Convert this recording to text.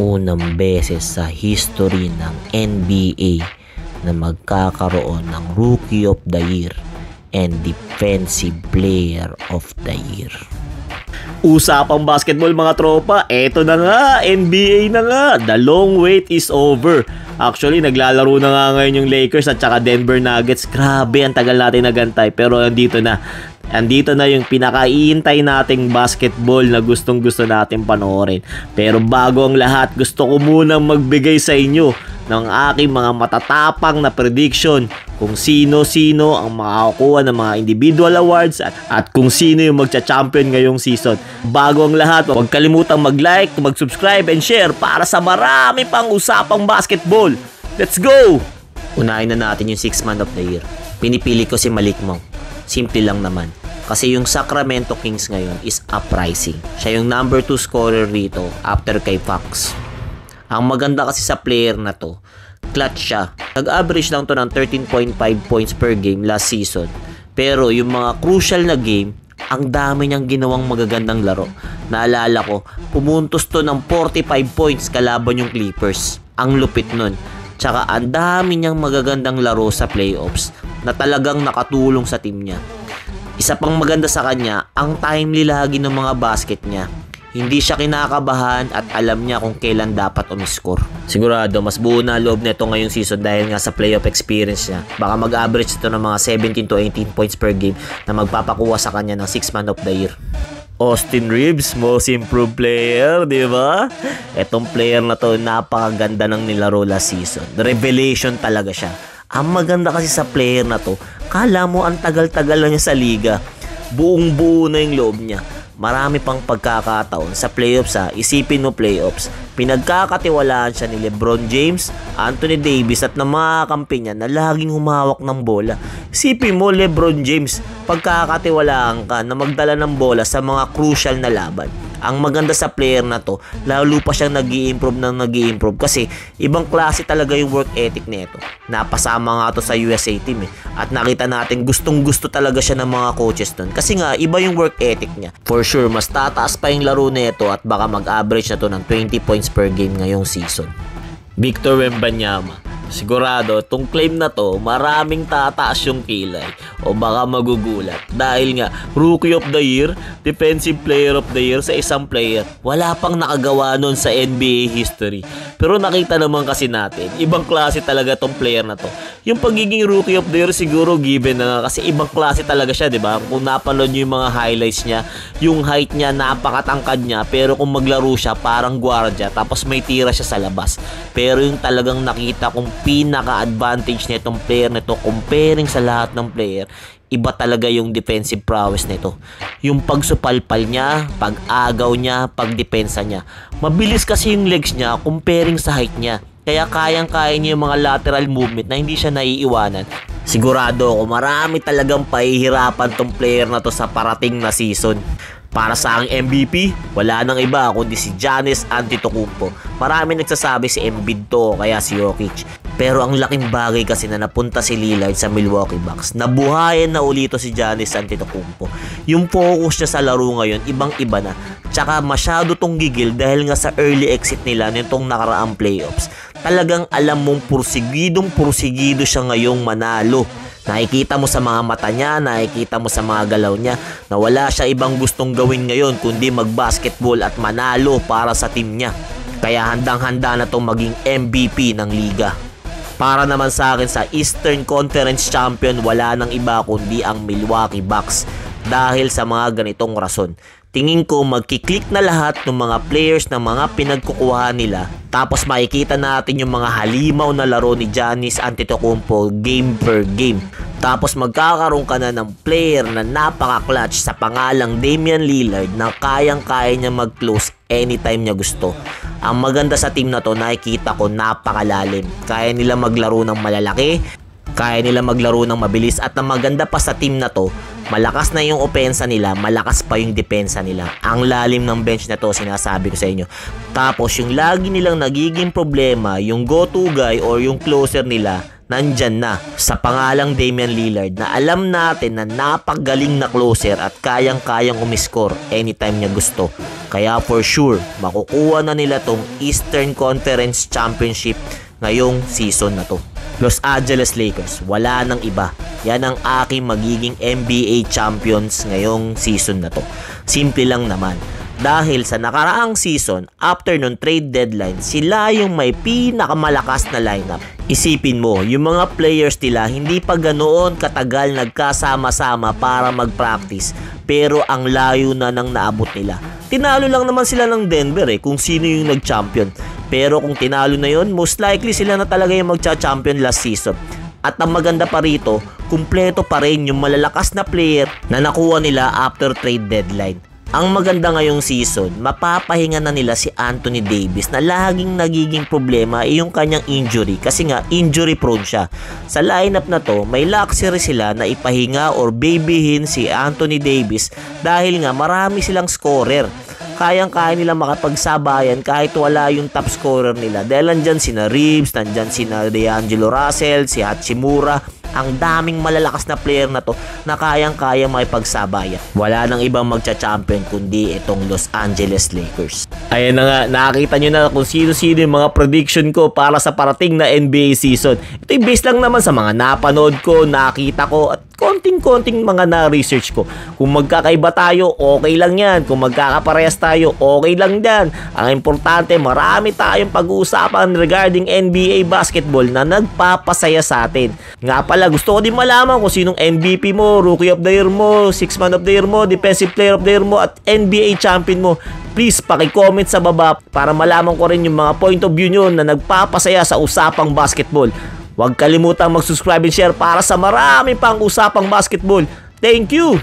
unang beses sa history ng NBA na magkakaroon ng Rookie of the Year and Defensive Player of the Year. Usapang basketball mga tropa, eto na nga, NBA na nga, the long wait is over. Actually, naglalaro na nga ngayon yung Lakers at saka Denver Nuggets. Grabe, ang tagal natin nagantay, pero andito na. Andito na yung pinakaiintay nating basketball na gustong gusto natin panoorin. Pero bago ang lahat, gusto ko munang magbigay sa inyo ng aking mga matatapang na prediction kung sino-sino ang makakuha ng mga individual awards at kung sino yung magcha-champion ngayong season. Bago ang lahat, huwag kalimutang mag-like, mag-subscribe and share para sa marami pang usapang basketball. Let's go! Unahin na natin yung 6th man of the year. Pinipili ko si Malik Monk. Simple lang naman. Kasi yung Sacramento Kings ngayon is uprising. Siya yung number 2 scorer rito after kay Fox. Ang maganda kasi sa player na to, clutch siya. Nag-average lang to ng 13.5 points per game last season. Pero yung mga crucial na game, ang dami niyang ginawang magagandang laro. Naalala ko, pumuntos to ng 45 points kalaban yung Clippers. Ang lupit nun. Tsaka ang dami niyang magagandang laro sa playoffs na talagang nakatulong sa team niya. Isa pang maganda sa kanya, ang timely lagi ng mga basket niya. Hindi siya kinakabahan at alam niya kung kailan dapat umiscore. Sigurado, mas buo na loob nito ngayong season dahil nga sa playoff experience niya. Baka mag-average ito ng mga 17 to 18 points per game na magpapakuha sa kanya ng 6th man of the year. Austin Reeves, most improved player, di ba? Etong player na to, napakaganda ng nilaro last season. Revelation talaga siya. Ang maganda kasi sa player na to, kala mo ang tagal-tagal na niya sa liga. Buong-buo na yung loob niya. Marami pang pagkakataon sa playoffs ha. Isipin mo playoffs. Pinagkakatiwalaan siya ni LeBron James, Anthony Davis at ng mga kampi niya na laging humawak ng bola. Isipin mo LeBron James, pagkakatiwalaan ka na magdala ng bola sa mga crucial na laban. Ang maganda sa player na to, lalo pa siyang nag-i-improve kasi ibang klase talaga yung work ethic nito. Napasama nga to sa USA team At nakita natin gustong-gusto talaga siya ng mga coaches nun. Kasi nga, iba yung work ethic niya. For sure, mas tataas pa yung laro nito at baka mag-average na to ng 20 points per game ngayong season. Victor Wembanyama. Sigurado, tong claim na to, maraming tataas yung kilay o baka magugulat. Dahil nga, Rookie of the Year, Defensive Player of the Year sa isang player. Wala pang nakagawa nun sa NBA history. Pero nakita naman kasi natin, ibang klase talaga tong player na to. Yung pagiging Rookie of the Year siguro given na kasi ibang klase talaga siya, di ba? Kung napanood nyo yung mga highlights niya, yung height niya, napakatangkad niya, pero kung maglaro siya, parang gwardiya, tapos may tira siya sa labas. Pero yung talagang nakita kong pinaka-advantage nitong player nito comparing sa lahat ng player, iba talaga yung defensive prowess nito. Yung pagsupalpal niya, pag-agaw niya, pagdepensa niya. Mabilis kasi yung legs niya comparing sa height niya. Kaya kayang-kaya niya yung mga lateral movement na hindi siya naiiwanan. Sigurado ako marami talagang pahihirapan tong player na to sa parating na season. Para sa aking MVP, wala nang iba kundi si Giannis Antetokounmpo. Marami nagsasabi si Embiid to kaya si Jokic. Pero ang laking bagay kasi na napunta si Lillard sa Milwaukee Bucks. Nabuhayan na ulito si Giannis Antetokounmpo. Yung focus niya sa laro ngayon, ibang-iba na. Tsaka masyado tong gigil dahil nga sa early exit nila nitong nakaraang playoffs. Talagang alam mong pursigido siya ngayong manalo. Nakikita mo sa mga mata niya, nakikita mo sa mga galaw niya na wala siya ibang gustong gawin ngayon kundi mag-basketball at manalo para sa team niya. Kaya handang-handa na itong maging MVP ng liga. Para naman sa akin sa Eastern Conference Champion, wala nang iba kundi ang Milwaukee Bucks. Dahil sa mga ganitong rason. Tingin ko magkiklik na lahat ng mga players na mga pinagkukuha nila. Tapos makikita natin yung mga halimaw na laro ni Giannis Antetokounmpo game per game. Tapos magkakaroon ka na ng player na napaka-clutch sa pangalang Damian Lillard na kayang-kaya niya mag-close anytime niya gusto. Ang maganda sa team na to, nakikita ko napakalalim. Kaya nila maglaro ng malalaki, kaya nila maglaro ng mabilis at ang maganda pa sa team na to, malakas na yung opensa nila, malakas pa yung depensa nila. Ang lalim ng bench na to, sinasabi ko sa inyo. Tapos yung lagi nilang nagiging problema, yung go-to guy or yung closer nila, nandyan na sa pangalang Damian Lillard na alam natin na napagaling na closer at kayang-kayang umiscore anytime niya gusto. Kaya for sure, makukuha na nila tong Eastern Conference Championship ngayong season na to. Los Angeles Lakers, wala nang iba. Yan ang aking magiging NBA champions ngayong season na to. Simple lang naman. Dahil sa nakaraang season, after nung trade deadline, sila yung may pinakamalakas na lineup. Isipin mo, yung mga players nila hindi pa ganoon katagal nagkasama-sama para mag-practice, pero ang layo na nang naabot nila. Tinalo lang naman sila ng Denver kung sino yung nag-champion. Pero kung tinalo na yun, most likely sila na talaga yung magcha-champion last season. At ang maganda pa rito, kumpleto pa rin yung malalakas na player na nakuha nila after trade deadline. Ang maganda ngayong season, mapapahinga na nila si Anthony Davis na laging nagiging problema ay yung kanyang injury kasi nga injury prone siya. Sa lineup na to, may luxury sila na ipahinga or babyhin si Anthony Davis dahil nga marami silang scorer. Kayang-kaya nila makapagsabayan kahit wala yung top scorer nila. Dahil nandyan sina Reeves, nandyan sina D'Angelo Russell, si Hachimura. Ang daming malalakas na player na to na kayang-kaya makipagsabayan. Wala nang ibang magcha-champion kundi itong Los Angeles Lakers. Ayan na nga, nakakita nyo na kung sino-sino yung mga prediction ko para sa parating na NBA season. Ito yung based lang naman sa mga napanood ko, nakita ko, at konting-konting mga na-research ko. Kung magkakaiba tayo, okay lang yan. Kung magkakaparehas tayo, okay lang yan. Ang importante, marami tayong pag-uusapan regarding NBA basketball na nagpapasaya sa atin. Nga pala, gusto ko din malaman kung sinong MVP mo, Rookie of the Year mo, Sixth Man of the Year mo, Defensive Player of the Year mo, at NBA Champion mo. Please, paki-comment sa baba para malaman ko rin yung mga point of view nyo na nagpapasaya sa usapang basketball. Huwag kalimutang mag-subscribe and share para sa marami pang usapang basketball. Thank you!